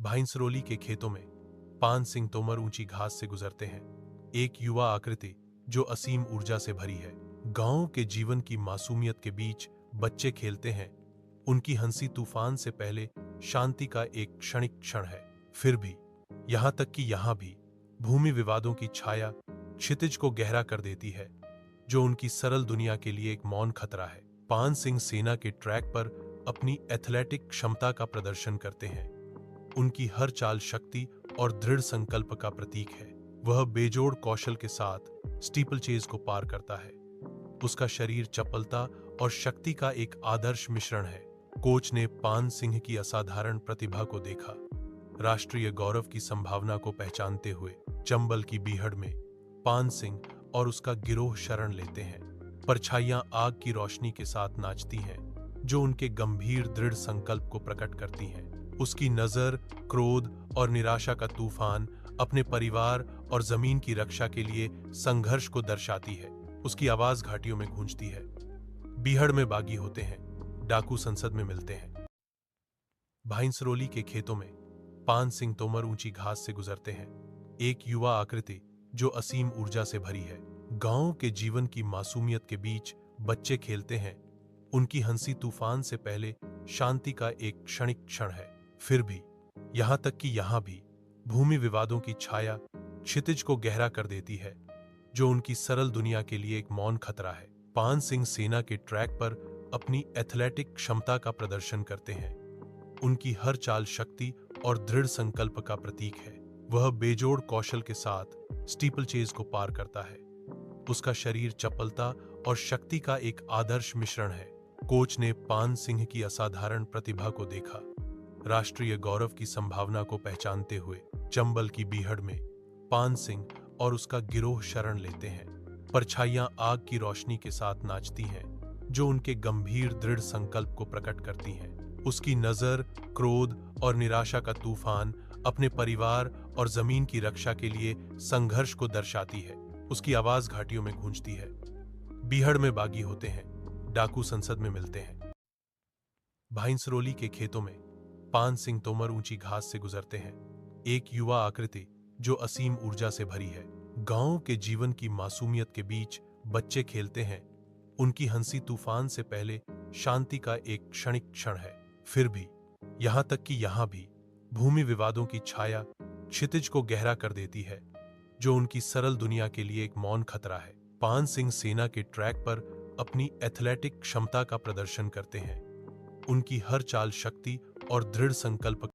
भाइंसरोली के खेतों में पान सिंह तोमर ऊंची घास से गुजरते हैं। एक युवा आकृति जो असीम ऊर्जा से भरी है। गांव के जीवन की मासूमियत के बीच बच्चे खेलते हैं। उनकी हंसी तूफान से पहले शांति का एक क्षणिक क्षण है। फिर भी, यहां तक कि यहां भी भूमि विवादों की छाया क्षितिज को गहरा कर देती है, जो उनकी सरल दुनिया के लिए एक मौन खतरा है। पान सिंह सेना के ट्रैक पर अपनी एथलेटिक क्षमता का प्रदर्शन करते हैं। उनकी हर चाल शक्ति और दृढ़ संकल्प का प्रतीक है। वह बेजोड़ कौशल के साथ स्टीपल चेज को पार करता है। उसका शरीर चपलता और शक्ति का एक आदर्श मिश्रण है। कोच ने पान सिंह की असाधारण प्रतिभा को देखा। राष्ट्रीय गौरव की संभावना को पहचानते हुए चंबल की बीहड़ में पान सिंह और उसका गिरोह शरण लेते हैं। परछाइयां आग की रोशनी के साथ नाचती हैं, जो उनके गंभीर दृढ़ संकल्प को प्रकट करती हैं। उसकी नजर क्रोध और निराशा का तूफान अपने परिवार और जमीन की रक्षा के लिए संघर्ष को दर्शाती है। उसकी आवाज घाटियों में गूंजती है। बीहड़ में बागी होते हैं, डाकू संसद में मिलते हैं। भाइंसरोली के खेतों में पान सिंह तोमर ऊंची घास से गुजरते हैं। एक युवा आकृति जो असीम ऊर्जा से भरी है। गांव के जीवन की मासूमियत के बीच बच्चे खेलते हैं। उनकी हंसी तूफान से पहले शांति का एक क्षणिक क्षण है। फिर भी, यहां तक कि यहां भी भूमि विवादों की छाया क्षितिज को गहरा कर देती है, जो उनकी सरल दुनिया के लिए एक मौन खतरा है। पान सिंह सेना के ट्रैक पर अपनी एथलेटिक क्षमता का प्रदर्शन करते हैं। उनकी हर चाल शक्ति और दृढ़ संकल्प का प्रतीक है। वह बेजोड़ कौशल के साथ स्टीपल चेज को पार करता है। उसका शरीर चपलता और शक्ति का एक आदर्श मिश्रण है। कोच ने पान सिंह की असाधारण प्रतिभा को देखा। राष्ट्रीय गौरव की संभावना को पहचानते हुए चंबल की बीहड़ में पान सिंह और उसका गिरोह शरण लेते हैं। परछाइयां आग की रोशनी के साथ नाचती हैं, जो उनके गंभीर दृढ़ संकल्प को प्रकट करती हैं। उसकी नजर क्रोध और निराशा का तूफान अपने परिवार और जमीन की रक्षा के लिए संघर्ष को दर्शाती है। उसकी आवाज घाटियों में गूंजती है। बीहड़ में बागी होते हैं, डाकू संसद में मिलते हैं। भाइंसरोली के खेतों में पान सिंह तोमर ऊंची घास से गुजरते हैं। एक युवा आकृति जो असीम ऊर्जा से भरी है। गांव के जीवन की मासूमियत के बीच बच्चे खेलते हैं। उनकी हंसी तूफान से पहले शांति का एक क्षणिक क्षण है। फिर भी, यहां तक कि यहां भी भूमि विवादों की छाया क्षितिज को गहरा कर देती है, जो उनकी सरल दुनिया के लिए एक मौन खतरा है। पान सिंह सेना के ट्रैक पर अपनी एथलेटिक क्षमता का प्रदर्शन करते हैं। उनकी हर चाल शक्ति और दृढ़ संकल्प